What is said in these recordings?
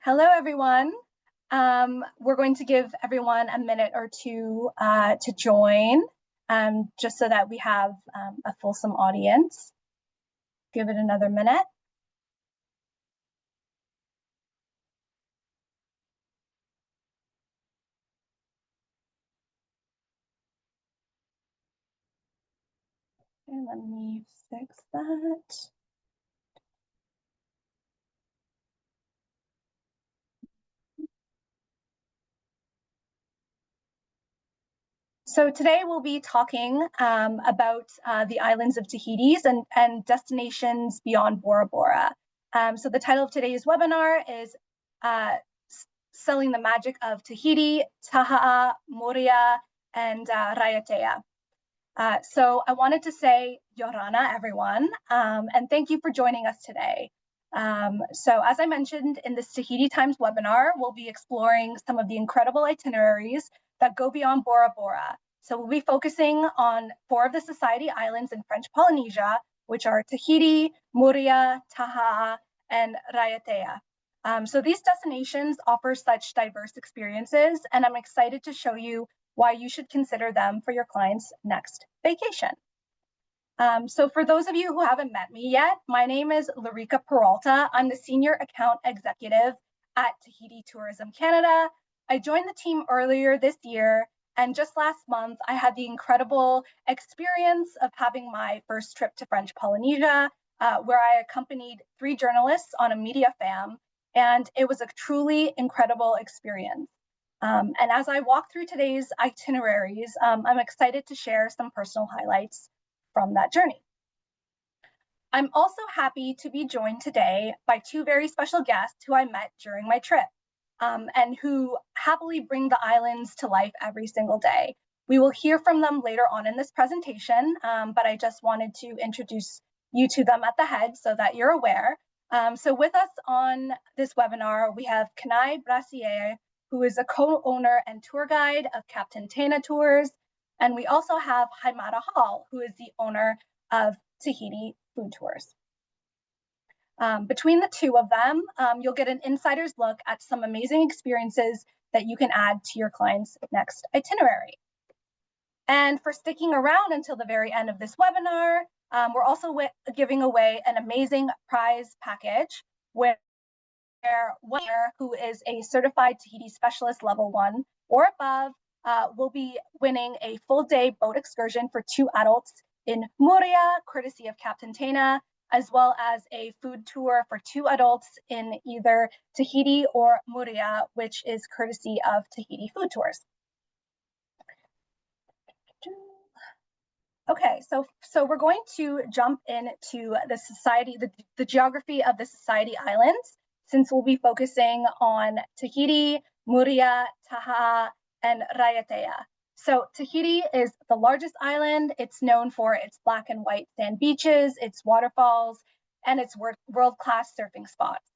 Hello, everyone. We're going to give everyone a minute or two to join, just so that we have a fulsome audience. Give it another minute. Okay, let me fix that. So today we'll be talking about the islands of Tahiti and destinations beyond Bora Bora. So the title of today's webinar is Selling the Magic of Tahiti, Taha'a, Moorea and Raiatea. So I wanted to say Yorana, everyone, and thank you for joining us today. So as I mentioned in this Tahiti Times webinar, we'll be exploring some of the incredible itineraries that go beyond Bora Bora. So we'll be focusing on 4 of the Society Islands in French Polynesia, which are Tahiti, Moorea, Taha'a, and Raiatea. So these destinations offer such diverse experiences, and I'm excited to show you why you should consider them for your client's next vacation. So for those of you who haven't met me yet, my name is Larica Peralta. I'm the Senior Account Executive at Tahiti Tourisme Canada. I joined the team earlier this year, and just last month, I had the incredible experience of having my first trip to French Polynesia, where I accompanied 3 journalists on a media fam, and it was a truly incredible experience. And as I walk through today's itineraries, I'm excited to share some personal highlights from that journey. I'm also happy to be joined today by 2 very special guests who I met during my trip, and who happily bring the islands to life every single day. We will hear from them later on in this presentation, but I just wanted to introduce you to them at the head so that you're aware. So with us on this webinar, we have Kanai Brasier, who is a co-owner and tour guide of Captain Taina Tours. And we also have Haimara Hall, who is the owner of Tahiti Food Tours. Between the 2 of them, you'll get an insider's look at some amazing experiences that you can add to your client's next itinerary. And for sticking around until the very end of this webinar, we're also giving away an amazing prize package where one who is a certified Tahiti specialist level 1 or above will be winning a full day boat excursion for 2 adults in Moorea, courtesy of Captain Taina, as well as a food tour for 2 adults in either Tahiti or Moorea, which is courtesy of Tahiti Food Tours. Okay, so we're going to jump into the geography of the Society Islands, since we'll be focusing on Tahiti, Moorea, Taha'a, and Raiatea. So Tahiti is the largest island. It's known for its black and white sand beaches, its waterfalls, and its world-class surfing spots.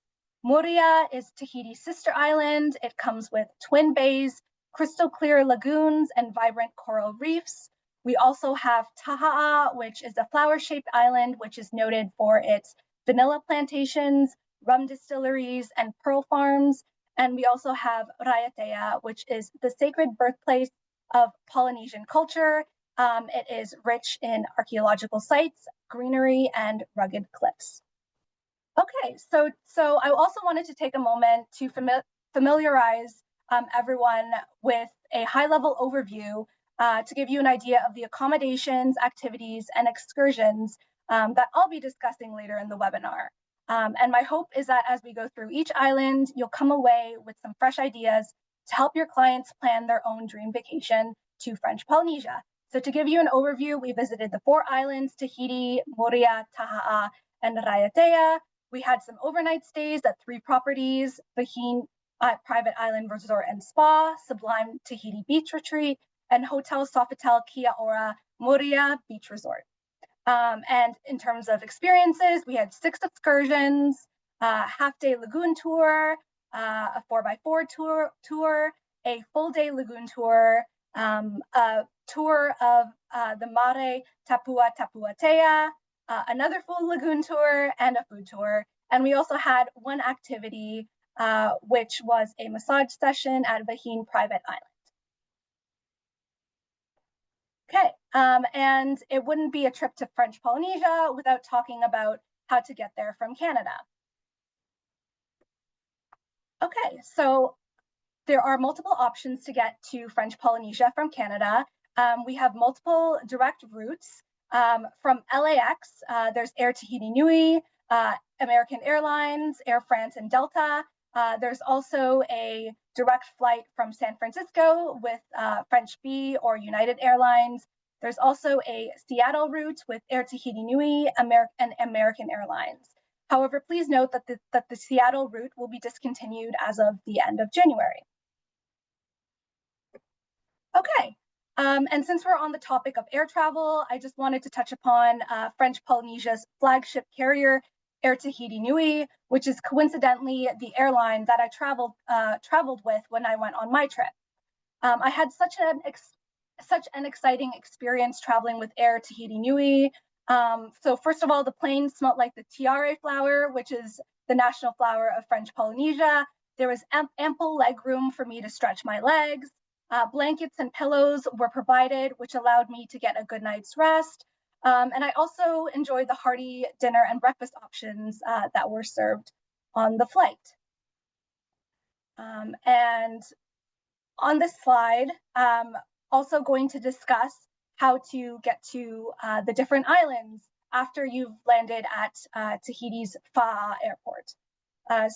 Moorea is Tahiti's sister island. It comes with twin bays, crystal clear lagoons, and vibrant coral reefs. We also have Taha'a, which is a flower-shaped island, which is noted for its vanilla plantations, rum distilleries, and pearl farms. And we also have Raiatea, which is the sacred birthplace of Polynesian culture. It is rich in archaeological sites, greenery, and rugged cliffs. Okay, so I also wanted to take a moment to familiarize everyone with a high-level overview to give you an idea of the accommodations, activities, and excursions that I'll be discussing later in the webinar. And my hope is that as we go through each island, you'll come away with some fresh ideas to help your clients plan their own dream vacation to French Polynesia. So to give you an overview, we visited the 4 islands, Tahiti, Moorea, Taha'a, and Raiatea. We had some overnight stays at 3 properties, Vahine Private Island Resort and Spa, Sublime Tahiti Beach Retreat, and Hotel Sofitel Kia Ora Moorea Beach Resort. And in terms of experiences, we had 6 excursions, half-day lagoon tour, a 4x4 tour, a full-day lagoon tour, a tour of the Mare Tapua Tapuatea, another full lagoon tour, and a food tour. And we also had one activity, which was a massage session at Vahine Private Island. Okay, and it wouldn't be a trip to French Polynesia without talking about how to get there from Canada. Okay, so there are multiple options to get to French Polynesia from Canada. We have multiple direct routes. From LAX, there's Air Tahiti Nui, American Airlines, Air France, and Delta. There's also a direct flight from San Francisco with French Bee or United Airlines. There's also a Seattle route with Air Tahiti Nui and American Airlines. However, please note that the Seattle route will be discontinued as of the end of January. Okay, and since we're on the topic of air travel, I just wanted to touch upon French Polynesia's flagship carrier, Air Tahiti Nui, which is coincidentally the airline that I traveled with when I went on my trip. I had such an exciting experience traveling with Air Tahiti Nui. So first of all, the plane smelled like the tiare flower, which is the national flower of French Polynesia. There was ample leg room for me to stretch my legs. Blankets and pillows were provided, which allowed me to get a good night's rest. And I also enjoyed the hearty dinner and breakfast options that were served on the flight. And on this slide, also going to discuss how to get to the different islands after you've landed at Tahiti's Taha'a airport.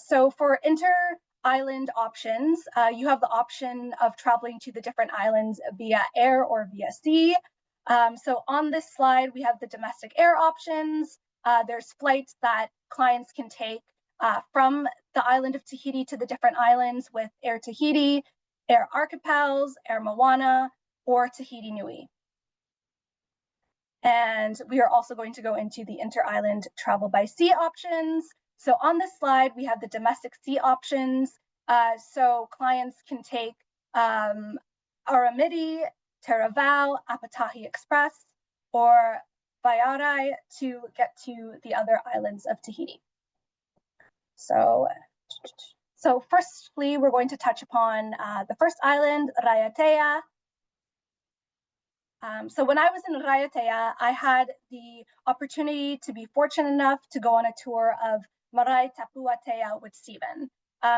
So for inter-island options, you have the option of traveling to the different islands via air or via sea. So on this slide, we have the domestic air options. There's flights that clients can take from the island of Tahiti to the different islands with Air Tahiti, Air Archipels, Air Moana, or Tahiti Nui. And we are also going to go into the inter-island travel by sea options. So on this slide, we have the domestic sea options. So clients can take Aramidi, Teravao, Apatahi Express, or Vaiarai to get to the other islands of Tahiti. So firstly, we're going to touch upon the first island, Raiatea. So when I was in Raiatea, I had the opportunity to be fortunate enough to go on a tour of Marae Tapuatea with Stephen.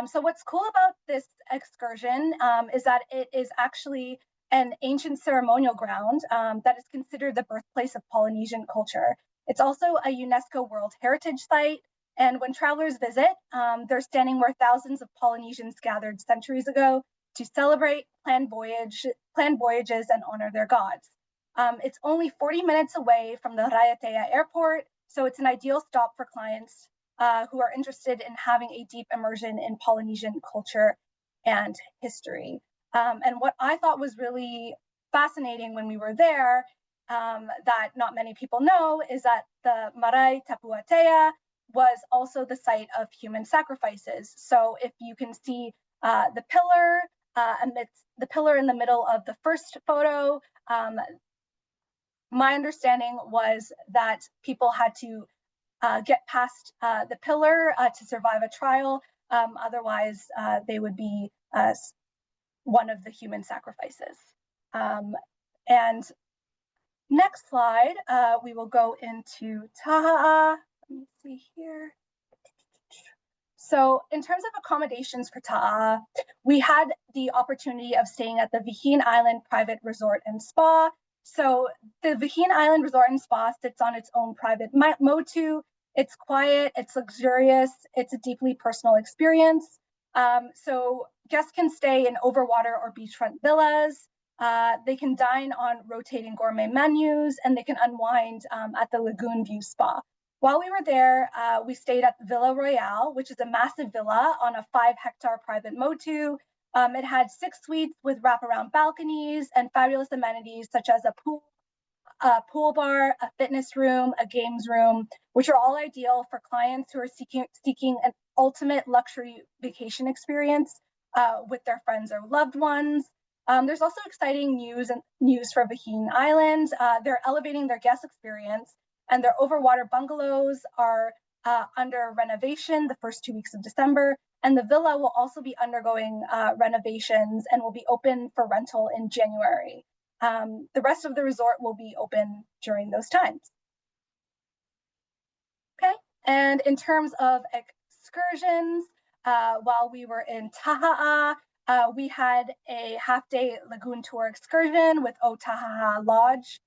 So what's cool about this excursion is that it is actually an ancient ceremonial ground that is considered the birthplace of Polynesian culture. It's also a UNESCO World Heritage Site. And when travelers visit, they're standing where thousands of Polynesians gathered centuries ago to celebrate, plan voyages, and honor their gods. It's only 40 minutes away from the Raiatea airport, so it's an ideal stop for clients who are interested in having a deep immersion in Polynesian culture and history. And what I thought was really fascinating when we were there, that not many people know, is that the Marae Tapuatea was also the site of human sacrifices. So if you can see the pillar amidst the pillar in the middle of the first photo, my understanding was that people had to get past the pillar to survive a trial. Otherwise, they would be one of the human sacrifices. And next slide, we will go into Taha'a. Let me see here. So in terms of accommodations for Taha'a, we had the opportunity of staying at the Vahine Island Private Resort and Spa. So the Vahine Island Resort and Spa sits on its own private motu. It's quiet, it's luxurious, it's a deeply personal experience. So guests can stay in overwater or beachfront villas. They can dine on rotating gourmet menus, and they can unwind at the Lagoon View Spa. While we were there, we stayed at Villa Royale, which is a massive villa on a 5-hectare private motu. It had 6 suites with wraparound balconies and fabulous amenities such as a pool bar, a fitness room, a games room, which are all ideal for clients who are seeking an ultimate luxury vacation experience with their friends or loved ones. There's also exciting news for Vahine Island. They're elevating their guest experience, and their overwater bungalows are under renovation the first 2 weeks of December, and the villa will also be undergoing renovations and will be open for rental in January. The rest of the resort will be open during those times. Okay, and in terms of excursions, while we were in Taha'a, we had a half-day lagoon tour excursion with O Taha'a Lodge.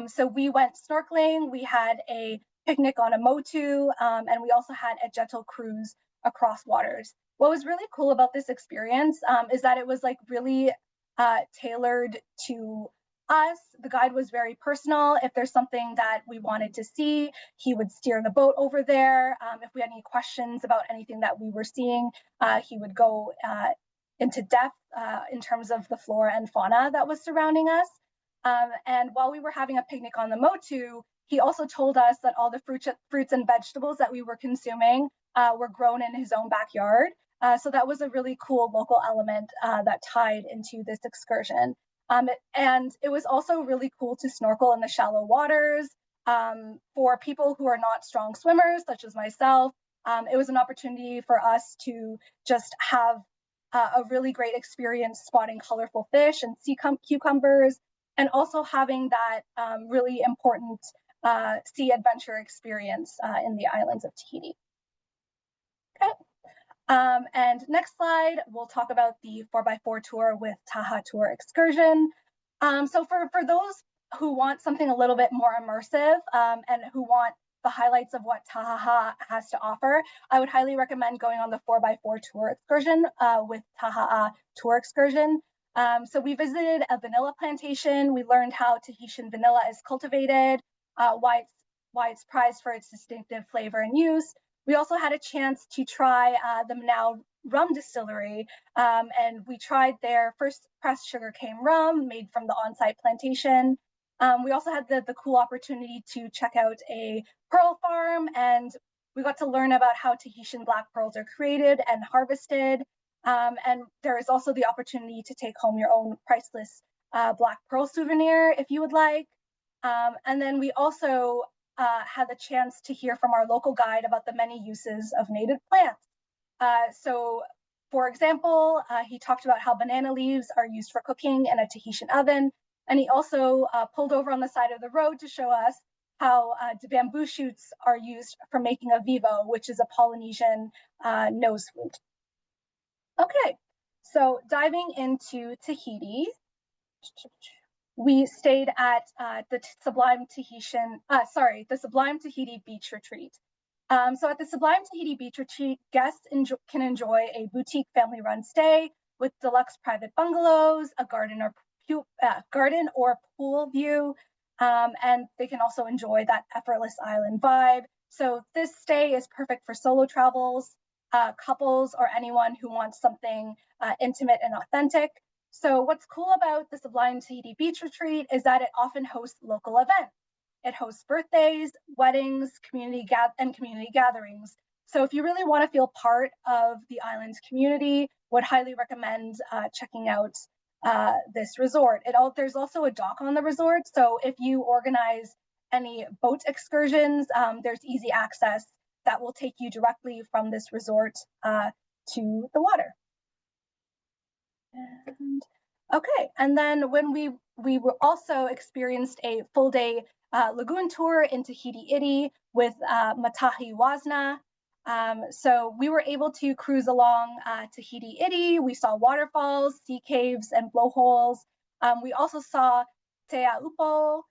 So we went snorkeling, we had a picnic on a motu, and we also had a gentle cruise across waters. What was really cool about this experience is that it was like really tailored to us. The guide was very personal. If there's something that we wanted to see, he would steer the boat over there. If we had any questions about anything that we were seeing, he would go into depth in terms of the flora and fauna that was surrounding us. And while we were having a picnic on the motu, he also told us that all the fruits and vegetables that we were consuming were grown in his own backyard. So that was a really cool local element that tied into this excursion. And it was also really cool to snorkel in the shallow waters. For people who are not strong swimmers, such as myself, it was an opportunity for us to just have a really great experience spotting colorful fish and sea cucumbers, and also having that really important sea adventure experience in the islands of Tahiti. Okay. And next slide, we'll talk about the 4x4 tour with Taha'a Tour Excursion. So for those who want something a little bit more immersive and who want the highlights of what Taha'a has to offer, I would highly recommend going on the 4x4 tour excursion with Taha'a Tour Excursion. So we visited a vanilla plantation. We learned how Tahitian vanilla is cultivated, why it's prized for its distinctive flavor and use. We also had a chance to try the Manao rum distillery, and we tried their first pressed sugarcane rum made from the on-site plantation. We also had the cool opportunity to check out a pearl farm, and we got to learn about how Tahitian black pearls are created and harvested. And there is also the opportunity to take home your own priceless black pearl souvenir if you would like. And then we also had the chance to hear from our local guide about the many uses of native plants. So, for example, he talked about how banana leaves are used for cooking in a Tahitian oven, and he also pulled over on the side of the road to show us how the bamboo shoots are used for making a vivo, which is a Polynesian nose flute. Okay, so diving into Tahiti, we stayed at the Sublime Tahiti Beach Retreat. So at the Sublime Tahiti Beach Retreat, guests can enjoy a boutique family-run stay with deluxe private bungalows, a garden or pool view, and they can also enjoy that effortless island vibe. So this stay is perfect for solo travels, couples, or anyone who wants something intimate and authentic. So what's cool about the Sublime Tahiti Beach Retreat is that it often hosts local events. It hosts birthdays, weddings, community gatherings. So if you really want to feel part of the island's community, would highly recommend checking out this resort. There's also a dock on the resort, so if you organize any boat excursions, there's easy access that will take you directly from this resort to the water. And then when we also experienced a full day lagoon tour in Tahiti Iti with Matahi Wasna. So we were able to cruise along Tahiti Iti. We saw waterfalls, sea caves, and blowholes. We also saw Te Aupo,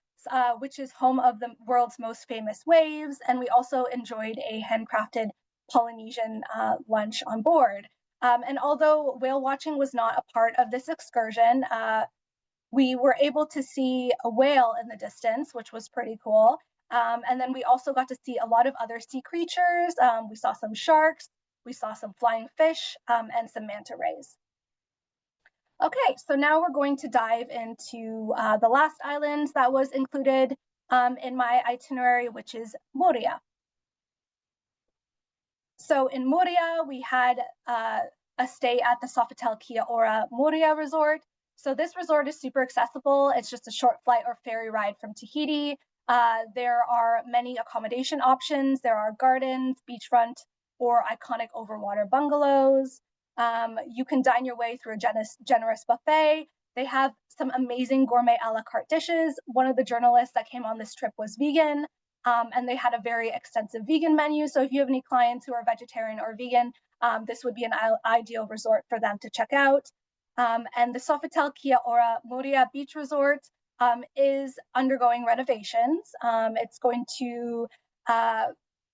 which is home of the world's most famous waves. And we also enjoyed a handcrafted Polynesian lunch on board. And although whale watching was not a part of this excursion, we were able to see a whale in the distance, which was pretty cool. And then we also got to see a lot of other sea creatures. We saw some sharks, we saw some flying fish, and some manta rays. Okay, so now we're going to dive into the last island that was included in my itinerary, which is Moorea. So in Moorea, we had a stay at the Sofitel Kia Ora Moorea Resort. So this resort is super accessible. It's just a short flight or ferry ride from Tahiti. There are many accommodation options. There are gardens, beachfront, or iconic overwater bungalows. You can dine your way through a generous buffet. They have some amazing gourmet a la carte dishes. One of the journalists that came on this trip was vegan, and they had a very extensive vegan menu. So if you have any clients who are vegetarian or vegan, this would be an ideal resort for them to check out. And the Sofitel Kia Ora Moorea Beach Resort is undergoing renovations. It's going to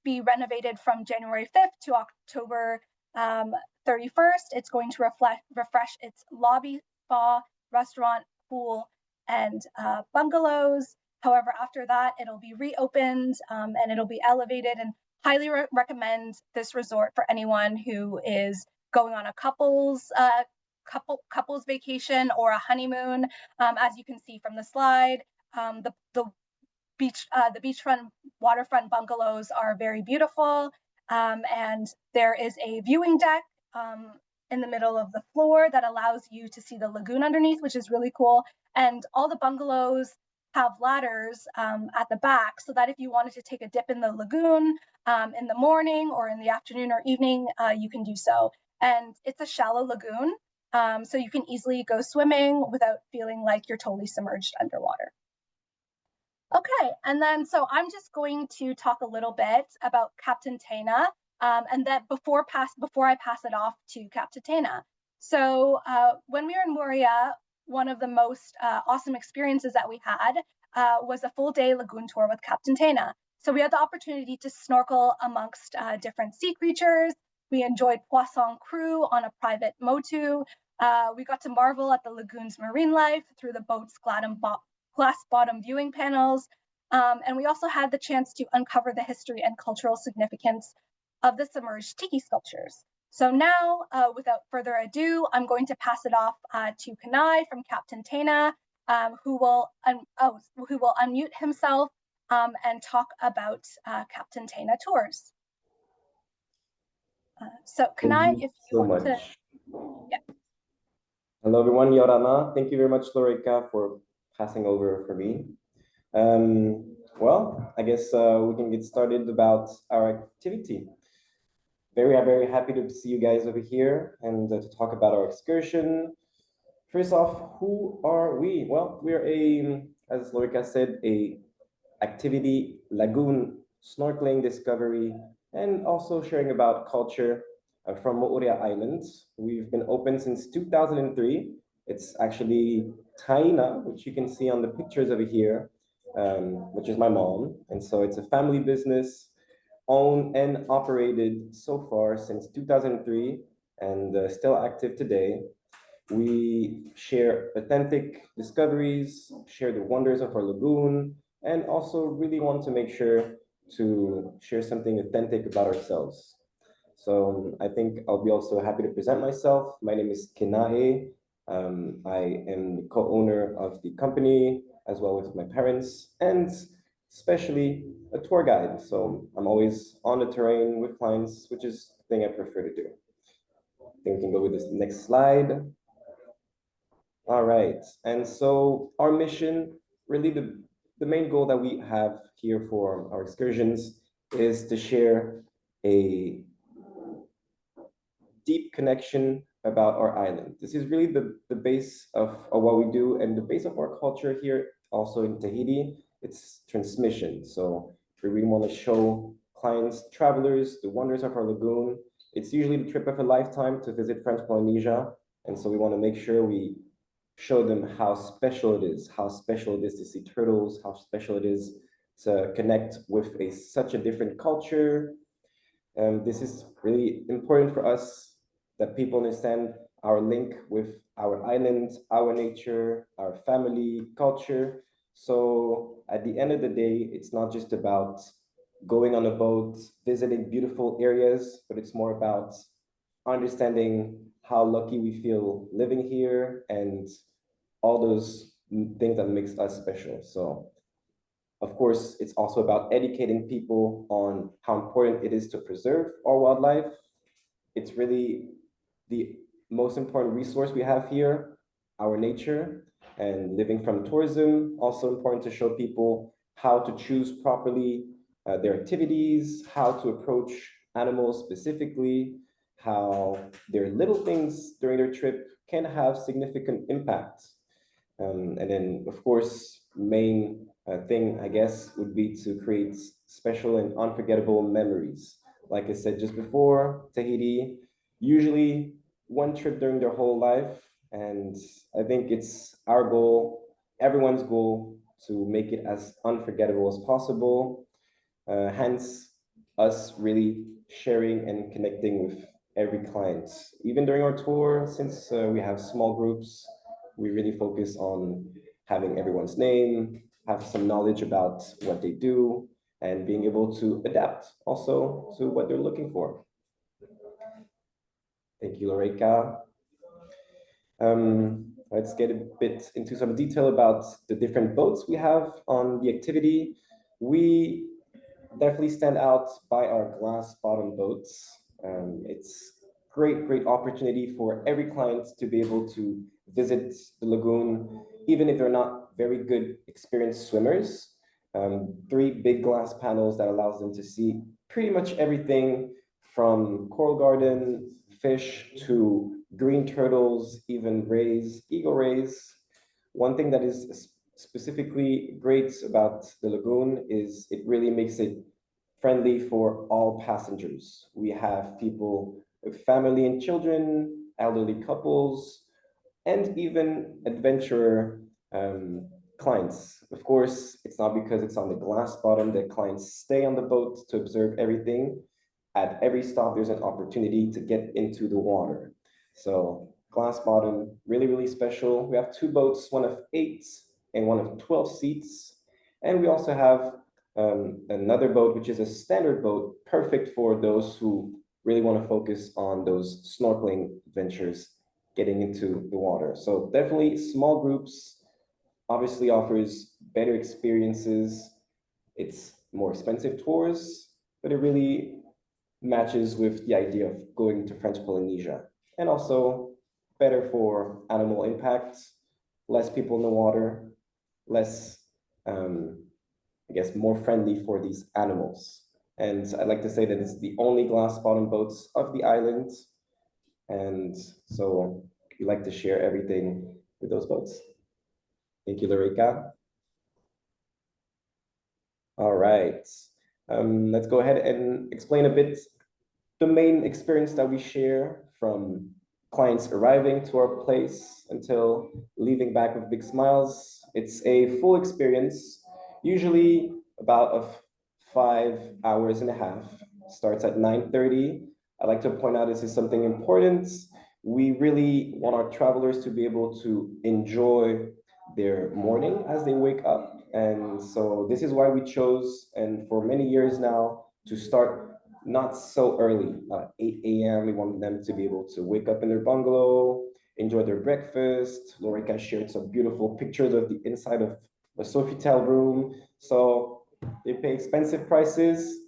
be renovated from January 5th to October 31st. It's going to refresh its lobby, spa, restaurant, pool, and bungalows. However, after that, it'll be reopened and it'll be elevated, and highly recommend this resort for anyone who is going on a couples vacation or a honeymoon. As you can see from the slide, the beachfront waterfront bungalows are very beautiful, and there is a viewing deck in the middle of the floor that allows you to see the lagoon underneath, which is really cool. And all the bungalows have ladders at the back, so that if you wanted to take a dip in the lagoon in the morning or in the afternoon or evening, you can do so. And it's a shallow lagoon, so you can easily go swimming without feeling like you're totally submerged underwater. Okay, and then so I'm just going to talk a little bit about Captain Taina, and that before I pass it off to Captain Taina. So when we were in Moorea, one of the most awesome experiences that we had was a full day lagoon tour with Captain Taina. So we had the opportunity to snorkel amongst different sea creatures. We enjoyed poisson cru on a private motu. We got to marvel at the lagoon's marine life through the boat's glass bottom viewing panels. And we also had the chance to uncover the history and cultural significance of the submerged tiki sculptures. So now, without further ado, I'm going to pass it off to Kanai from Captain Taina, who will unmute himself and talk about Captain Taina tours. So Kanai, if you want to... Yeah. Hello everyone, Yorana. Thank you very much, Lorica, for passing over for me. Well, I guess we can get started about our activity. Very happy to see you guys over here and to talk about our excursion. First off, who are we? Well, we're as Lorica said, a activity, lagoon, snorkeling, discovery, and also sharing about culture from Moorea Islands. We've been open since 2003. It's actually Taina, which you can see on the pictures over here, which is my mom. And so it's a family business, owned and operated so far since 2003 and still active today. We share authentic discoveries, share the wonders of our lagoon, and also really want to make sure to share something authentic about ourselves. So I think I'll be also happy to present myself. My name is Kinae. I am the co-owner of the company, as well as my parents, and especially a tour guide. So I'm always on the terrain with clients, which is the thing I prefer to do. I think we can go with this next slide. All right, and so our mission, really the main goal that we have here for our excursions is to share a deep connection about our island. This is really the base of what we do, and the base of our culture here also in Tahiti. It's transmission. So we really want to show clients, travelers, the wonders of our lagoon. It's usually the trip of a lifetime to visit French Polynesia, and so we want to make sure we show them how special it is to see turtles, how special it is to connect with such a different culture. This is really important for us, that people understand our link with our island, our nature, our family, culture. So at the end of the day, it's not just about going on a boat, visiting beautiful areas, but it's more about understanding how lucky we feel living here and all those things that makes us special. So of course, it's also about educating people on how important it is to preserve our wildlife. It's really the most important resource we have here, our nature, and living from tourism. Also important to show people how to choose properly their activities, how to approach animals specifically, how their little things during their trip can have significant impact. And then, of course, main thing, I guess, would be to create special and unforgettable memories. Like I said just before, Tahiti, usually one trip during their whole life. And I think it's our goal, everyone's goal, to make it as unforgettable as possible. Hence, us really sharing and connecting with every client. Even during our tour, since we have small groups, we really focus on having everyone's name, have some knowledge about what they do, and being able to adapt also to what they're looking for. Thank you, Loreka. Let's get a bit into some detail about the different boats we have on the activity. We definitely stand out by our glass bottom boats. It's great opportunity for every client to be able to visit the lagoon, even if they're not very good experienced swimmers. 3 big glass panels that allows them to see pretty much everything from coral garden, fish, to green turtles, even rays, eagle rays. One thing that is specifically great about the lagoon is it really makes it friendly for all passengers. We have people with family and children, elderly couples, and even adventurer clients. Of course, it's not because it's on the glass bottom that clients stay on the boat to observe everything. At every stop, there's an opportunity to get into the water. So glass bottom, really special. We have 2 boats, one of 8 and one of 12 seats. And we also have another boat, which is a standard boat, perfect for those who really want to focus on those snorkeling ventures, getting into the water. So definitely small groups obviously offers better experiences. It's more expensive tours, but it really matches with the idea of going to French Polynesia, and also better for animal impact, less people in the water, less, I guess, more friendly for these animals. And I'd like to say that it's the only glass bottom boats of the island. And so we like to share everything with those boats. Thank you, Loreka. All right. Let's go ahead and explain a bit the main experience that we share from clients arriving to our place until leaving back with big smiles. It's a full experience, usually about 5 hours and a half. Starts at 9:30. I'd like to point out this is something important. We really want our travelers to be able to enjoy their morning as they wake up. And so this is why we chose, and for many years now, to start not so early, 8 a.m. We want them to be able to wake up in their bungalow, enjoy their breakfast. Loreka shared some beautiful pictures of the inside of the Sofitel room. So they pay expensive prices.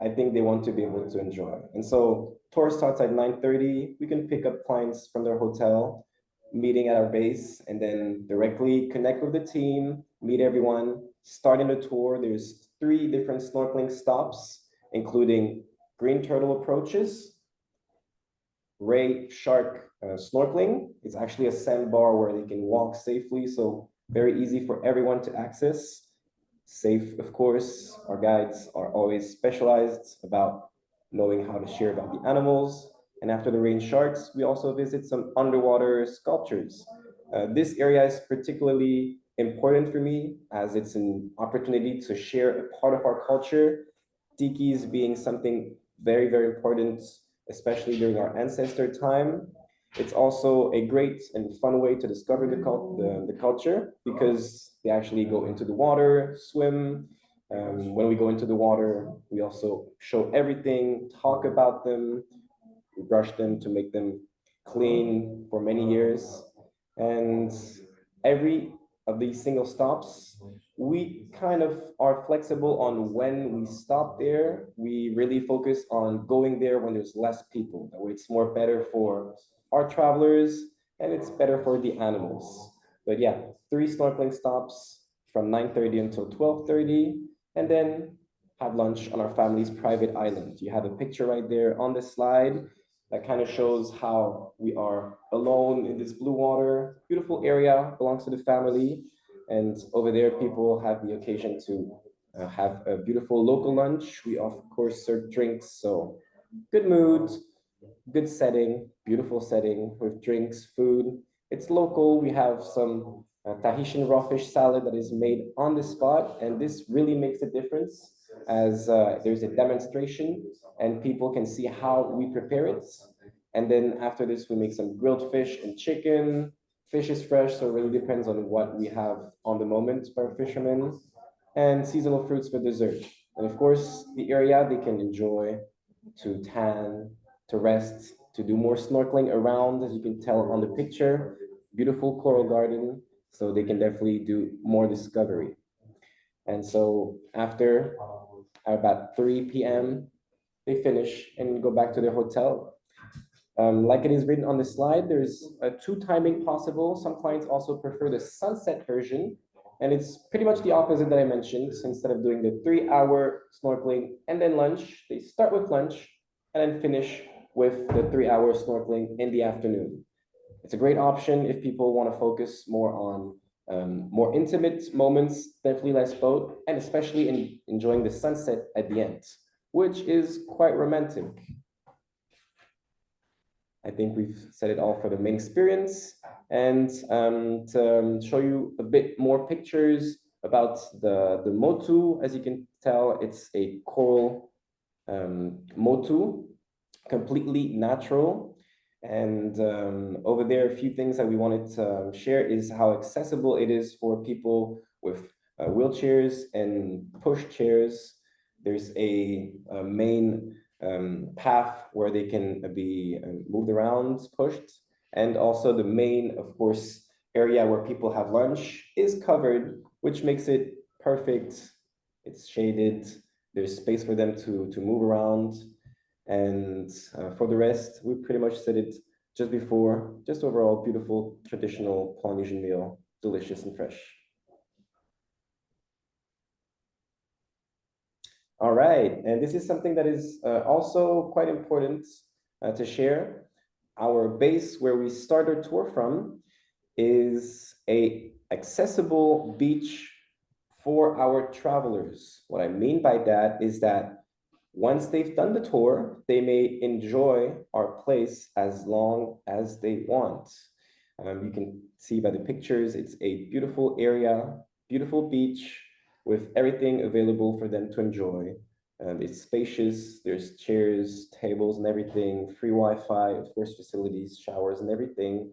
I think they want to be able to enjoy. And so tour starts at 9:30. We can pick up clients from their hotel, meeting at our base, and then directly connect with the team, meet everyone, starting the tour. There's 3 different snorkeling stops, including green turtle approaches, ray shark snorkeling. It's actually a sandbar where they can walk safely, so very easy for everyone to access. Safe, of course. Our guides are always specialized about knowing how to share about the animals. And after the rain sharks, we also visit some underwater sculptures. This area is particularly important for me as it's an opportunity to share a part of our culture. Tikis being something very important, especially during our ancestor time. It's also a great and fun way to discover the culture because they actually go into the water, swim. When we go into the water, we also show everything, talk about them, we brush them to make them clean for many years. And every of these single stops, we kind of are flexible on when we stop there. We really focus on going there when there's less people. That way it's more better for our travelers and it's better for the animals. But yeah, 3 snorkeling stops, from 9:30 until 12:30, and then have lunch on our family's private island. You have a picture right there on the slide that kind of shows how we are alone in this blue water. Beautiful area, belongs to the family. And over there, people have the occasion to have a beautiful local lunch. We of course serve drinks, so good mood, good setting, beautiful setting with drinks, food. It's local. We have some Tahitian raw fish salad that is made on the spot, and this really makes a difference as there's a demonstration and people can see how we prepare it. And then after this, we make some grilled fish and chicken. Fish is fresh, so it really depends on what we have on the moment by our fishermen, and seasonal fruits for dessert. And of course, the area they can enjoy to tan, to rest, to do more snorkeling around, as you can tell on the picture. Beautiful coral garden, so they can definitely do more discovery. And so after about 3 p.m., they finish and go back to their hotel. Like it is written on the slide, there's two timing possible. Some clients also prefer the sunset version, and it's pretty much the opposite that I mentioned. So instead of doing the 3-hour snorkeling and then lunch, they start with lunch and then finish with the 3-hour snorkeling in the afternoon. It's a great option if people want to focus more on more intimate moments, definitely less boat, and especially in enjoying the sunset at the end, which is quite romantic. I think we've said it all for the main experience. And to show you a bit more pictures about the motu, as you can tell, it's a coral motu, completely natural. And over there, a few things that we wanted to share is how accessible it is for people with wheelchairs and push chairs. There's a main path where they can be moved around, pushed. And also the main, of course, area where people have lunch is covered, which makes it perfect. It's shaded. There's space for them to move around. And for the rest, we pretty much said it just before. Just overall beautiful traditional Polynesian meal, delicious and fresh. All right, and this is something that is also quite important to share. Our base where we start our tour from is a accessible beach for our travelers. What I mean by that is that once they've done the tour, they may enjoy our place as long as they want. You can see by the pictures, it's a beautiful area, beautiful beach with everything available for them to enjoy. It's spacious, there's chairs, tables and everything, free Wi-Fi, of course, facilities, showers and everything.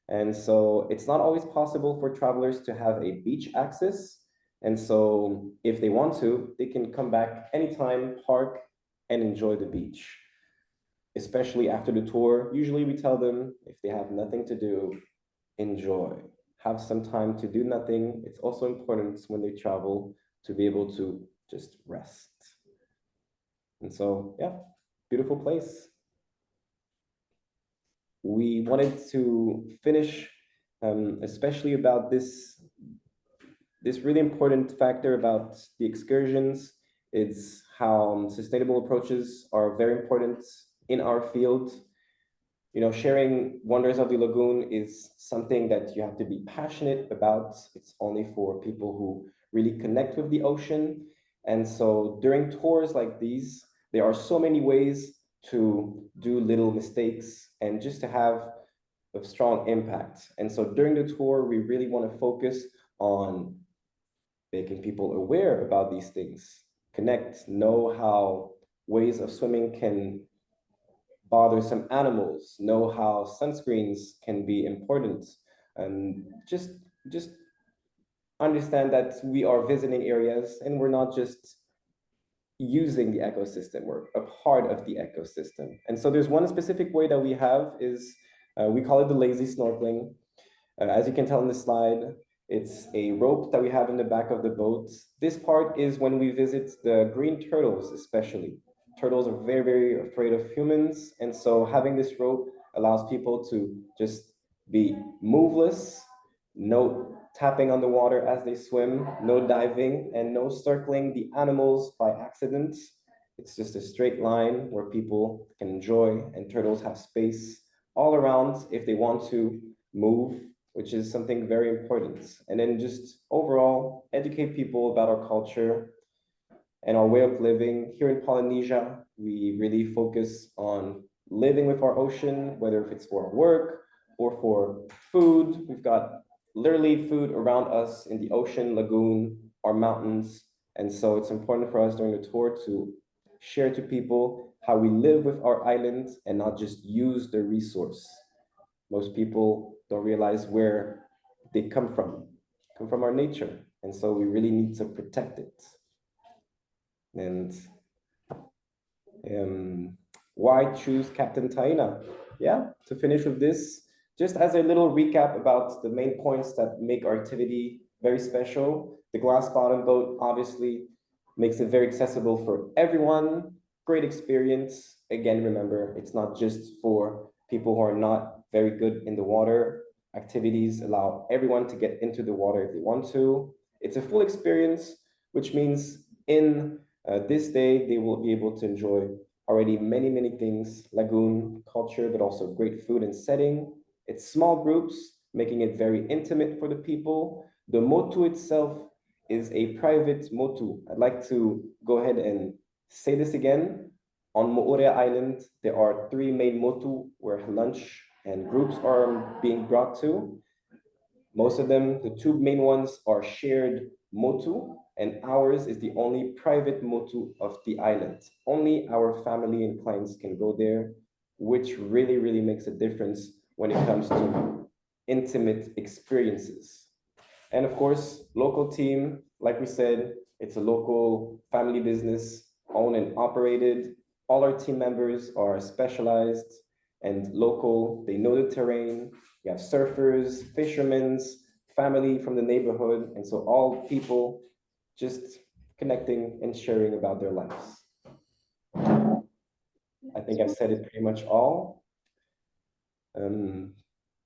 And so it's not always possible for travelers to have a beach access. And so if they want to, they can come back anytime, park, and enjoy the beach, especially after the tour. Usually we tell them if they have nothing to do, enjoy. Have some time to do nothing. It's also important when they travel to be able to just rest. And so, yeah, beautiful place. We wanted to finish, especially about this really important factor about the excursions. It's how sustainable approaches are very important in our field. You know, sharing wonders of the lagoon is something that you have to be passionate about. It's only for people who really connect with the ocean. And so during tours like these, there are so many ways to do little mistakes and just to have a strong impact. And so during the tour, we really want to focus on making people aware about these things, connect, know how ways of swimming can bother some animals, know how sunscreens can be important, and just understand that we are visiting areas and we're not just using the ecosystem, we're a part of the ecosystem. And so there's one specific way that we have is, we call it the lazy snorkeling. As you can tell on the slide, it's a rope that we have in the back of the boat. This part is when we visit the green turtles, especially. Turtles are very, very afraid of humans. And so having this rope allows people to just be moveless, no tapping on the water as they swim, no diving, and no circling the animals by accident. It's just a straight line where people can enjoy, and turtles have space all around if they want to move, which is something very important. And then just overall, educate people about our culture and our way of living. Here in Polynesia, we really focus on living with our ocean, whether if it's for work or for food. We've got literally food around us in the ocean, lagoon, our mountains. And so it's important for us during the tour to share to people how we live with our islands and not just use the resource. Most people don't realize where they come from our nature. And so we really need to protect it. And why choose Captain Taina? Yeah, to finish with this, just as a little recap about the main points that make our activity very special. The glass bottom boat obviously makes it very accessible for everyone. Great experience. Again, remember, it's not just for people who are not very good in the water. Activities allow everyone to get into the water if they want to. It's a full experience, which means in this day, they will be able to enjoy already many, many things, lagoon, culture, but also great food and setting. It's small groups, making it very intimate for the people. The motu itself is a private motu. I'd like to go ahead and say this again. On Moorea Island, there are 3 main motu where lunch and groups are being brought to. Most of them, the 2 main ones are shared motu, and ours is the only private motu of the island. Only our family and clients can go there, which really, really makes a difference when it comes to intimate experiences. And of course, local team, like we said, it's a local family business, owned and operated. All our team members are specialized and local. They know the terrain. We have surfers, fishermen, family from the neighborhood. And so all people just connecting and sharing about their lives. I think I've said it pretty much all.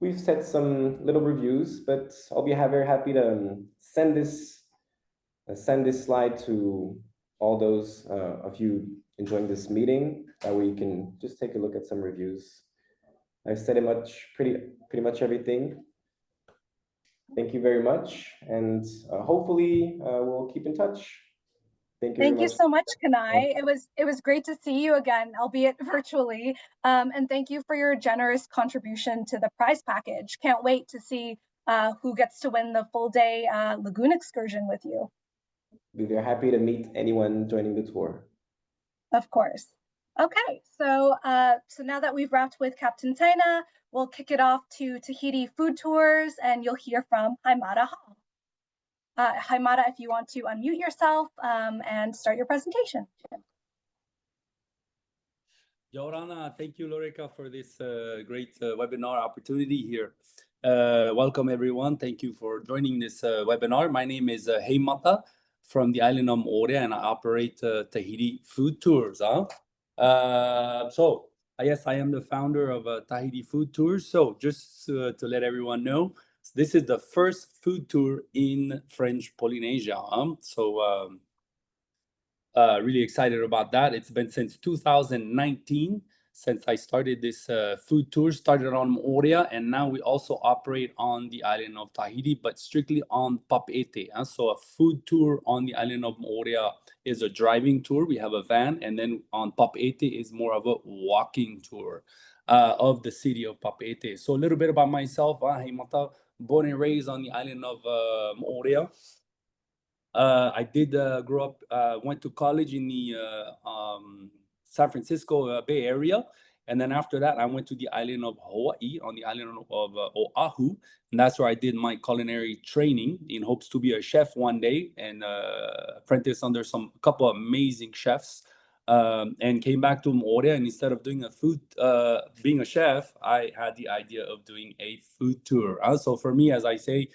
We've said some little reviews, but I'll be very happy to send this slide to all those of you enjoying this meeting. That way you can just take a look at some reviews. I've said pretty much everything. Thank you very much, and hopefully we'll keep in touch. Thank you so much, Kanai. It was great to see you again, albeit virtually. And thank you for your generous contribution to the prize package. Can't wait to see who gets to win the full day lagoon excursion with you. We'll be happy to meet anyone joining the tour. Of course. Okay, so now that we've wrapped with Captain Taina, we'll kick it off to Tahiti food tours, and you'll hear from Haimara Hall. Haimara, if you want to unmute yourself and start your presentation. Yorana, thank you, Lorica, for this great webinar opportunity here. Welcome, everyone. Thank you for joining this webinar. My name is Heimata from the island of Moorea, and I operate Tahiti Food Tours. So, yes, I am the founder of Tahiti Food Tours. So, just to let everyone know, this is the first food tour in French Polynesia. Really excited about that. It's been since 2019 since I started this food tour. Started on Moorea, and now we also operate on the island of Tahiti, but strictly on Papeete. So a food tour on the island of Moorea is a driving tour. We have a van, and then on Papeete is more of a walking tour of the city of Papeete. So a little bit about myself. Heimata, born and raised on the island of Moorea. I did grow up, went to college in the San Francisco Bay Area. And then after that, I went to the island of Hawaii, on the island of Oahu. And that's where I did my culinary training in hopes to be a chef one day and apprentice under a couple of amazing chefs. And came back to Moorea, and instead of doing being a chef, I had the idea of doing a food tour. So for me, as I say,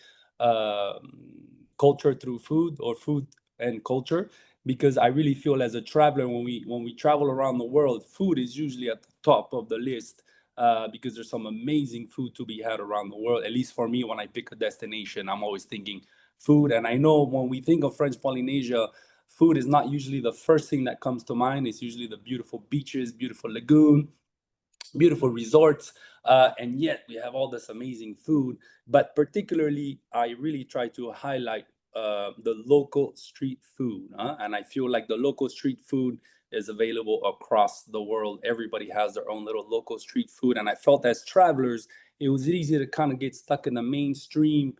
culture through food, or food and culture, because I really feel as a traveler, when we travel around the world, food is usually at the top of the list because there's some amazing food to be had around the world. At least for me, when I pick a destination, I'm always thinking food. And I know when we think of French Polynesia, food is not usually the first thing that comes to mind. It's usually the beautiful beaches, beautiful lagoon, beautiful resorts, and yet we have all this amazing food. But particularly, I really try to highlight the local street food, and I feel like the local street food is available across the world. Everybody has their own little local street food, and I felt as travelers, it was easy to kind of get stuck in the mainstream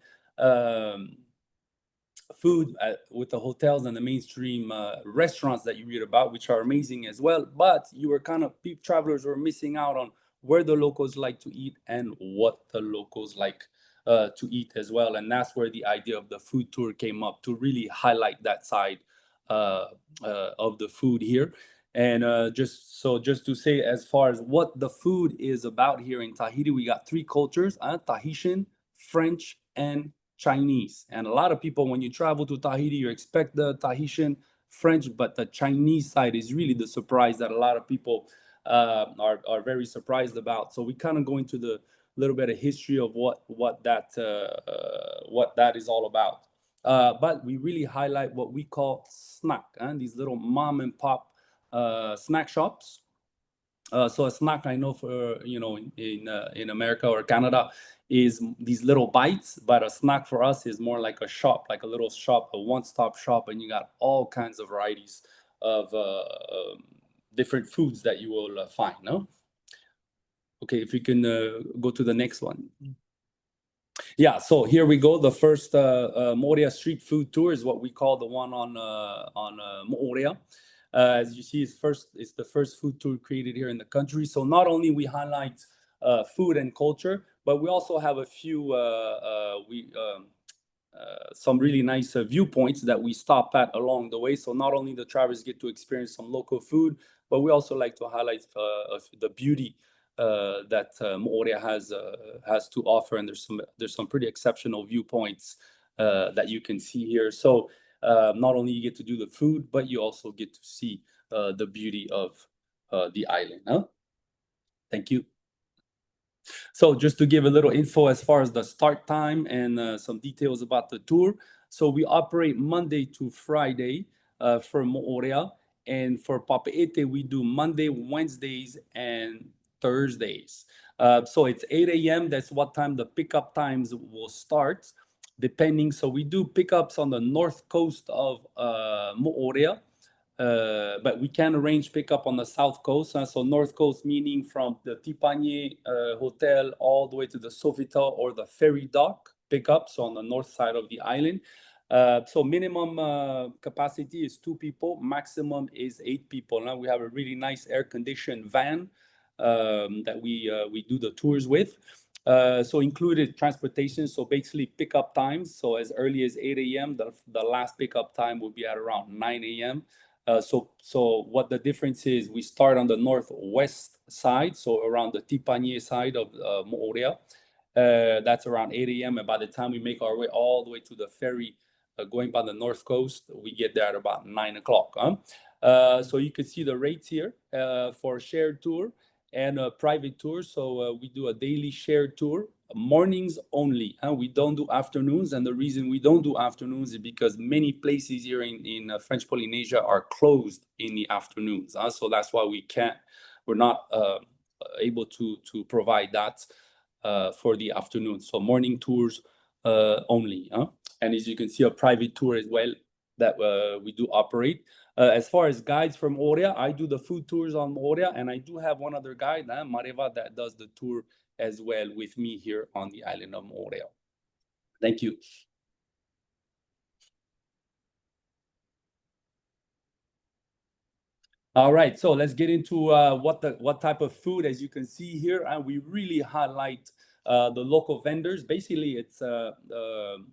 food with the hotels and the mainstream restaurants that you read about, which are amazing as well. But you were kind of, travelers were missing out on where the locals like to eat and what the locals like to eat as well. And that's where the idea of the food tour came up, to really highlight that side of the food here. And just to say, as far as what the food is about here in Tahiti, we got three cultures: Tahitian, French, and Chinese. And a lot of people, when you travel to Tahiti, you expect the Tahitian, French, but the Chinese side is really the surprise that a lot of people are very surprised about. So we kind of go into the little bit of history of what that is all about. But we really highlight what we call snack, and these little mom and pop snack shops. So a snack, I know, for in America or Canada, is these little bites, but a snack for us is more like a shop, like a little shop, a one-stop shop, and you got all kinds of varieties of different foods that you will find. No? Okay, if we can go to the next one. Yeah, so here we go. The first Moorea street food tour is what we call the one on Moorea. As you see, it's the first food tour created here in the country. So not only we highlight food and culture, but we also have a few some really nice viewpoints that we stop at along the way. So not only the travelers get to experience some local food, but we also like to highlight the beauty that Moorea has to offer, and there's some pretty exceptional viewpoints that you can see here. So not only you get to do the food, but you also get to see the beauty of the island. Huh? Thank you. So just to give a little info as far as the start time and some details about the tour. So we operate Monday to Friday for Moorea, and for Papeete we do Monday, Wednesdays, and Thursdays. So it's 8 a.m. That's what time the pickup times will start, depending. So we do pickups on the north coast of Moorea. But we can arrange pickup on the south coast. So north coast meaning from the Tipanye hotel all the way to the Sofitel or the ferry dock pickup. So on the north side of the island. So minimum capacity is 2 people, maximum is 8 people. Now we have a really nice air-conditioned van that we do the tours with. So included transportation, so basically pickup times. So as early as 8 a.m., the last pickup time will be at around 9 a.m. So what the difference is, we start on the northwest side, so around the Tipanye side of Moorea. That's around 8 a.m. And by the time we make our way all the way to the ferry going by the north coast, we get there at about 9 o'clock. So you can see the rates here for a shared tour and a private tour. So we do a daily shared tour, mornings only. We don't do afternoons. And the reason we don't do afternoons is because many places here in French Polynesia are closed in the afternoons. So that's why we're not able to provide that for the afternoon. So morning tours only. And as you can see, a private tour as well that we do operate. As far as guides from Moorea, I do the food tours on Moorea, and I do have one other guide, Mareva, that does the tour as well with me here on the island of Moorea. Thank you. All right, so let's get into what type of food. As you can see here, and we really highlight the local vendors. Basically, it's the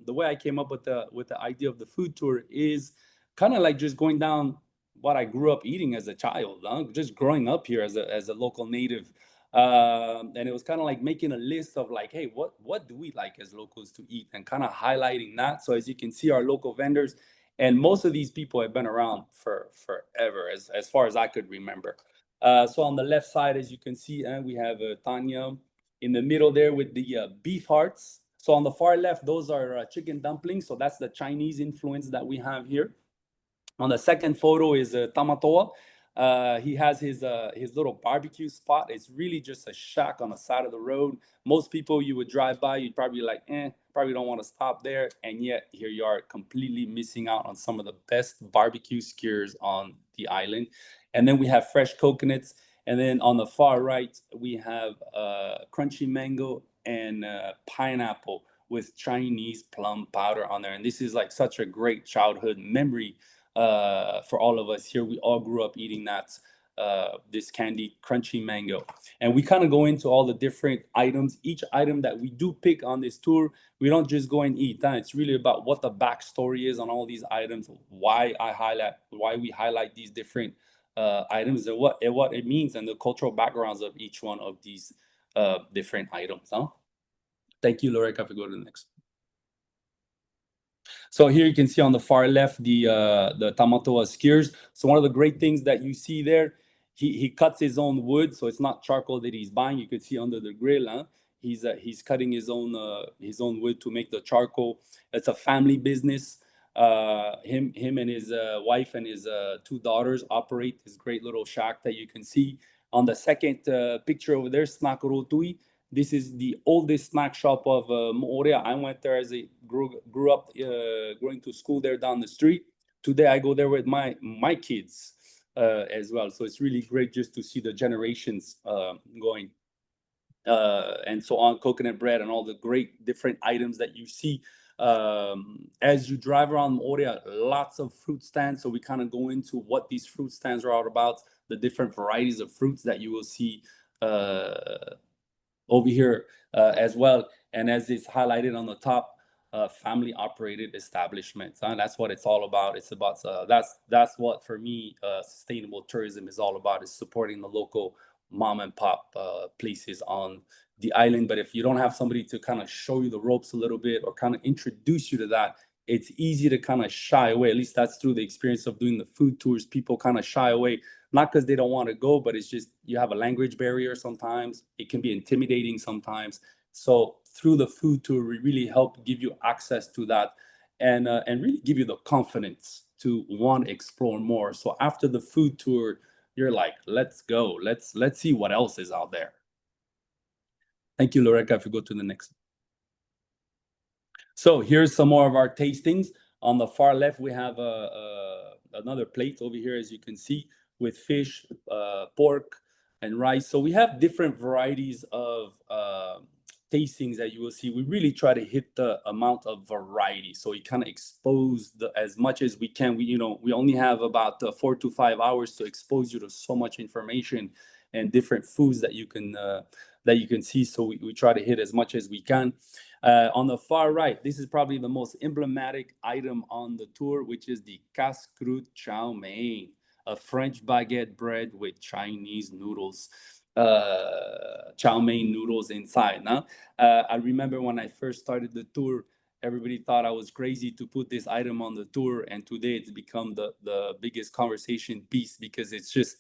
way I came up with the idea of the food tour is kind of like just going down what I grew up eating as a child, just growing up here as a local native. And it was kind of like making a list of like, hey, what do we like as locals to eat, and kind of highlighting that. So as you can see, our local vendors. And most of these people have been around for forever, as far as I could remember. So on the left side, as you can see, we have Taina in the middle there with the beef hearts. So on the far left, those are chicken dumplings. So that's the Chinese influence that we have here. On the second photo is Tamatoa. He has his little barbecue spot. It's really just a shack on the side of the road. Most people you would drive by, you'd probably like, probably don't want to stop there. And yet here you are completely missing out on some of the best barbecue skewers on the island. And then we have fresh coconuts. And then on the far right, we have crunchy mango and pineapple with Chinese plum powder on there. And this is like such a great childhood memory for all of us here. We all grew up eating that, this candied crunchy mango. And we kind of go into all the different items. Each item that we do pick on this tour, we don't just go and eat. It's really about what the backstory is on all these items, why we highlight these different items, and what it means, and the cultural backgrounds of each one of these different items. Thank you, Loretta. If we go to the next. So here you can see on the far left the Tamatoa skewers. So one of the great things that you see there, he cuts his own wood, so it's not charcoal that he's buying. You can see under the grill, he's cutting his own wood to make the charcoal. It's a family business. Him and his wife and his 2 daughters operate this great little shack that you can see. On the second picture over there, Snakorotui. This is the oldest snack shop of Moorea. I went there as a grew up going to school there down the street. Today I go there with my kids as well. So it's really great just to see the generations going and so on. Coconut bread and all the great different items that you see as you drive around Moorea. Lots of fruit stands. So we kind of go into what these fruit stands are all about, the different varieties of fruits that you will see over here as well. And as it's highlighted on the top, family operated establishments. That's what it's all about. It's about that's what for me sustainable tourism is all about, is supporting the local mom and pop places on the island. But if you don't have somebody to kind of show you the ropes a little bit or kind of introduce you to that, it's easy to kind of shy away. At least that's through the experience of doing the food tours. People kind of shy away, not because they don't want to go, but it's just you have a language barrier sometimes. It can be intimidating sometimes. So through the food tour, we really help give you access to that and really give you the confidence to want to explore more. So after the food tour, you're like, let's go. Let's see what else is out there. Thank you, Loretta. If you go to the next. So here's some more of our tastings. On the far left, we have another plate over here, as you can see, with fish, pork, and rice. So we have different varieties of tastings that you will see. We really try to hit the amount of variety, so we kind of expose as much as we can. We only have about 4 to 5 hours to expose you to so much information and different foods that you can see. So we try to hit as much as we can. On the far right, this is probably the most emblematic item on the tour, which is the casse-croûte chow mein, a French baguette bread with Chinese noodles, chow mein noodles inside. I remember when I first started the tour, everybody thought I was crazy to put this item on the tour, and today it's become the biggest conversation piece, because it's just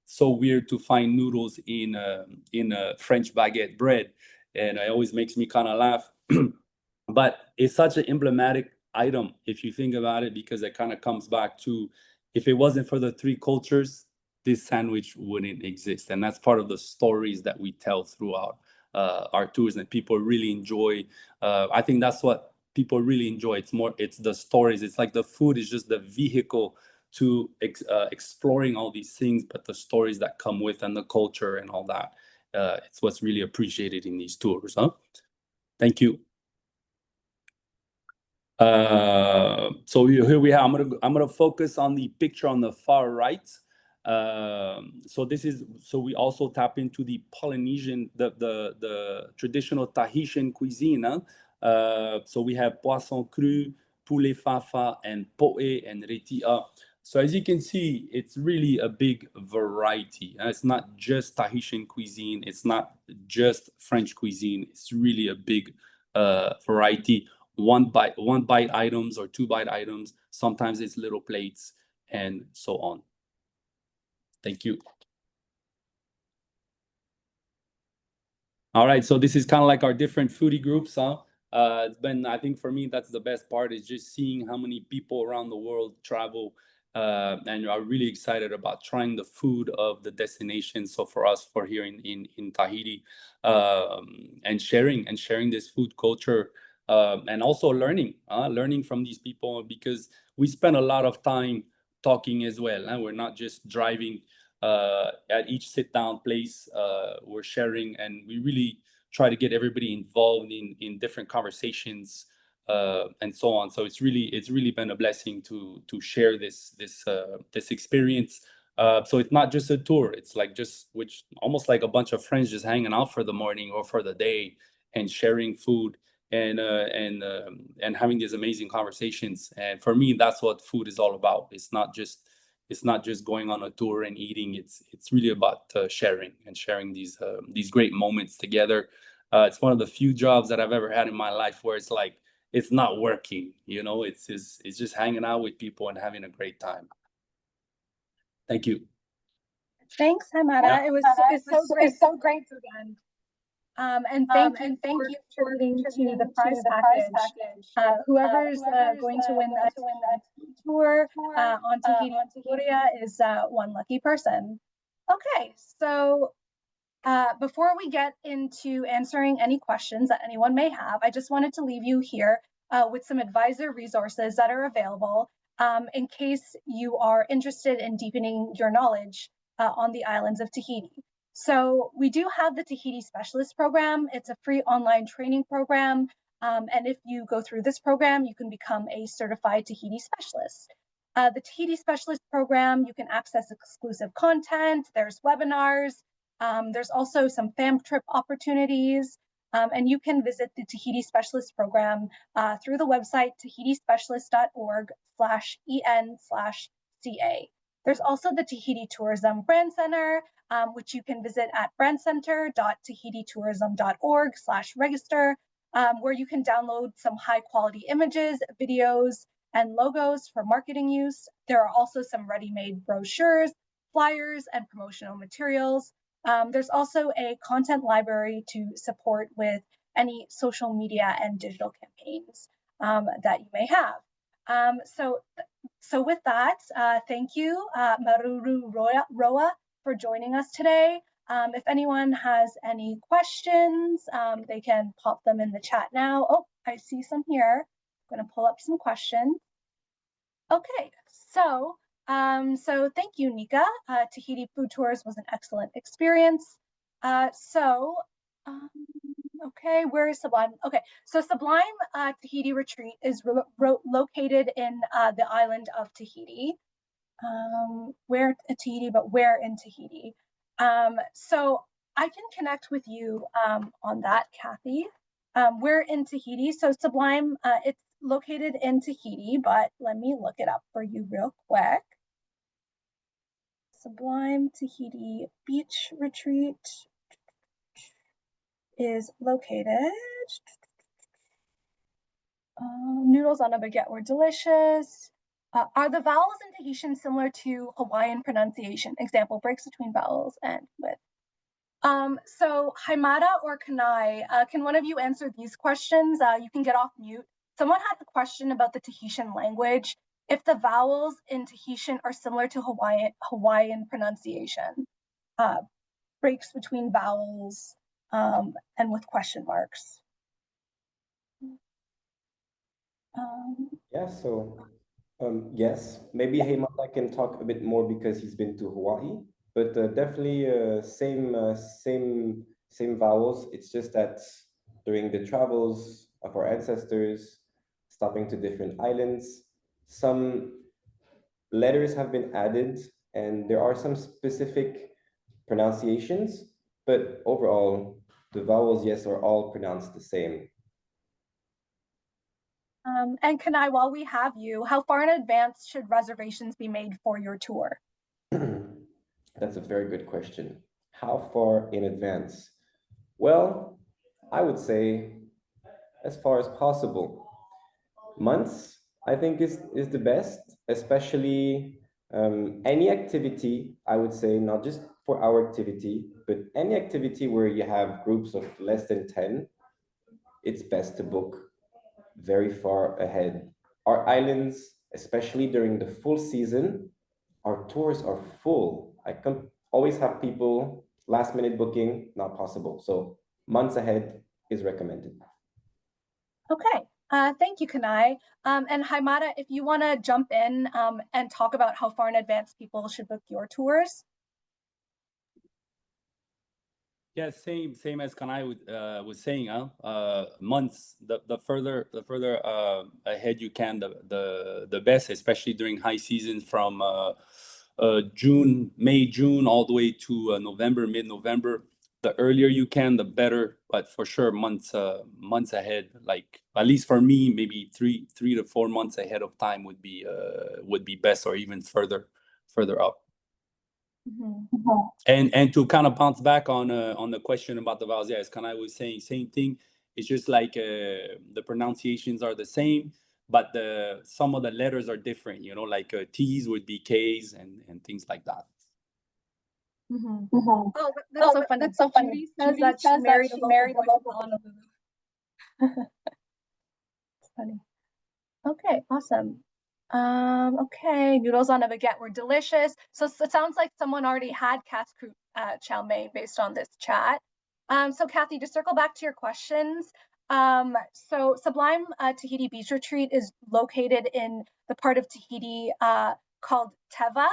so weird to find noodles in a French baguette bread, and it always makes me kind of laugh. But it's such an emblematic item if you think about it, because it kind of comes back to, if it wasn't for the 3 cultures, this sandwich wouldn't exist. And that's part of the stories that we tell throughout our tours, and people really enjoy. I think that's what people really enjoy. It's the stories. It's like the food is just the vehicle to exploring all these things, but the stories that come with and the culture and all that, it's what's really appreciated in these tours. Thank you. So here we have. I'm gonna focus on the picture on the far right. So we also tap into the Polynesian, the traditional Tahitian cuisine. So we have poisson cru, poulet fafa, and poe and raiatea. So as you can see, it's really a big variety. It's not just Tahitian cuisine. It's not just French cuisine. It's really a big variety. One bite items or 2 bite items. Sometimes it's little plates and so on. Thank you. All right, so this is kind of like our different foodie groups, huh? It's been, I think for me, that's the best part, is just seeing how many people around the world travel and are really excited about trying the food of the destination. So for us, for here in Tahiti, and sharing this food culture, and also learning from these people, because we spend a lot of time talking as well, and we're not just driving at each sit down place. We're sharing, and we really try to get everybody involved in different conversations, and so on. So it's really been a blessing to share this experience. So it's not just a tour, it's like almost like a bunch of friends just hanging out for the morning or for the day and sharing food and having these amazing conversations. And for me, that's what food is all about. It's not just going on a tour and eating. It's really about sharing these great moments together. It's one of the few jobs that I've ever had in my life where it's like it's not working. It's just hanging out with people and having a great time. Thank you. Thanks, Hamada. Yeah. It's so great again. And thank you for contributing to the prize package. Whoever's going to win that tour on Tahiti Moorea is one lucky person. Okay, so before we get into answering any questions that anyone may have, I just wanted to leave you here with some advisor resources that are available in case you are interested in deepening your knowledge on the islands of Tahiti. So we do have the Tahiti Specialist Program. It's a free online training program. And if you go through this program, you can become a certified Tahiti specialist. The Tahiti Specialist Program, you can access exclusive content. There's webinars. There's also some fam trip opportunities. And you can visit the Tahiti Specialist Program through the website tahitispecialist.org/en/ca. There's also the Tahiti Tourism Brand Center, which you can visit at brandcenter.tahititourism.org/register, where you can download some high quality images, videos, and logos for marketing use. There are also some ready-made brochures, flyers, and promotional materials. There's also a content library to support with any social media and digital campaigns that you may have. So with that, thank you, Maruru Roa, for joining us today. If anyone has any questions, they can pop them in the chat now. Oh, I see some here. I'm going to pull up some questions. Okay, so thank you, Nika. Tahiti Food Tours was an excellent experience. Okay, where is Sublime? Okay, so Sublime Tahiti Retreat is located in the island of Tahiti. Where Tahiti, but where in Tahiti? So I can connect with you on that, Kathy. We're in Tahiti, so Sublime, it's located in Tahiti, but let me look it up for you real quick. Sublime Tahiti Beach Retreat is located. Noodles on a baguette were delicious. Are the vowels in Tahitian similar to Hawaiian pronunciation? Example, breaks between vowels and with. So Haimada or Kanai, can one of you answer these questions? You can get off mute. Someone had a question about the Tahitian language. If the vowels in Tahitian are similar to Hawaiian pronunciation, breaks between vowels and with question marks. Yeah, so yes, maybe Heimata can talk a bit more because he's been to Hawaii, but definitely same vowels. It's just that during the travels of our ancestors, stopping to different islands, some letters have been added, and there are some specific pronunciations, but overall, the vowels, yes, are all pronounced the same. And Kanai, while we have you, how far in advance should reservations be made for your tour? That's a very good question. How far in advance? Well, I would say as far as possible. Months, I think, is the best, especially any activity, I would say, not just for our activity, but any activity where you have groups of less than 10, it's best to book very far ahead. Our islands, especially during the full season, our tours are full. I can always have people last minute booking, not possible. So months ahead is recommended. Okay, thank you, Kanai. And Haimara, if you want to jump in and talk about how far in advance people should book your tours. Yeah, same as Kanai was saying, months, the further ahead you can, the best, especially during high season from May, June, all the way to November, mid-November. The earlier you can, the better, but for sure months ahead, like at least for me, maybe three to 4 months ahead of time would be best, or even further up. And to kind of bounce back on the question about the vowels, yeah, as Kanai was saying, same thing. It's just like the pronunciations are the same, but some of the letters are different. You know, like T's would be K's and things like that. Oh, that's so funny. That's so funny. Judy says that she married a local Honolulu. It's funny. Okay, awesome. Okay, noodles on a baguette were delicious. So it sounds like someone already had casscroute chow mein based on this chat. So Kathy, to circle back to your questions, so Sublime Tahiti Beach Retreat is located in the part of Tahiti called Teva,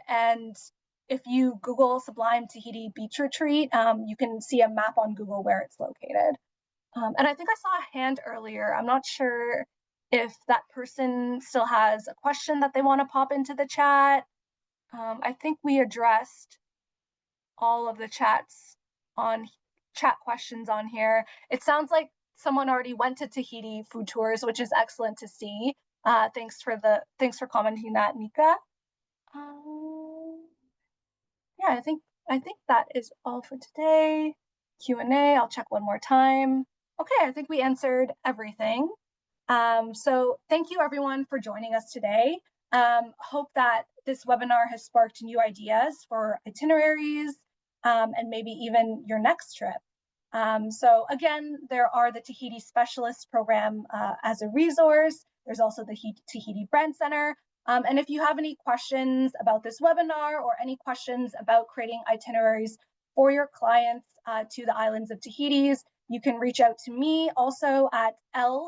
and if you Google Sublime Tahiti Beach Retreat, you can see a map on Google where it's located. And I think I saw a hand earlier. I'm not sure if that person still has a question that they want to pop into the chat. I think we addressed all of the chat questions on here. It sounds like someone already went to Tahiti food tours, which is excellent to see. Thanks for commenting that, Nika. Yeah, I think that is all for today. Q&A, I'll check one more time. Okay, I think we answered everything. So thank you everyone for joining us today. Hope that this webinar has sparked new ideas for itineraries and maybe even your next trip. So again, there are the Tahiti Specialist Program as a resource. There's also the Tahiti Brand Center. And if you have any questions about this webinar or any questions about creating itineraries for your clients to the islands of Tahiti, you can reach out to me also at LPERALTA.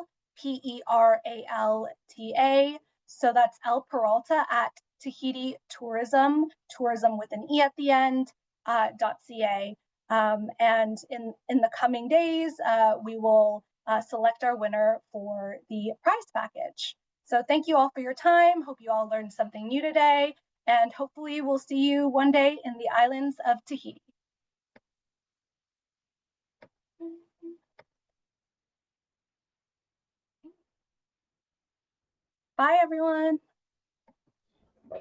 So that's L Peralta at Tahiti Tourism with an E at the end, .ca. And in the coming days, we will select our winner for the prize package. So thank you all for your time. Hope you all learned something new today, and hopefully we'll see you one day in the islands of Tahiti. Bye, everyone.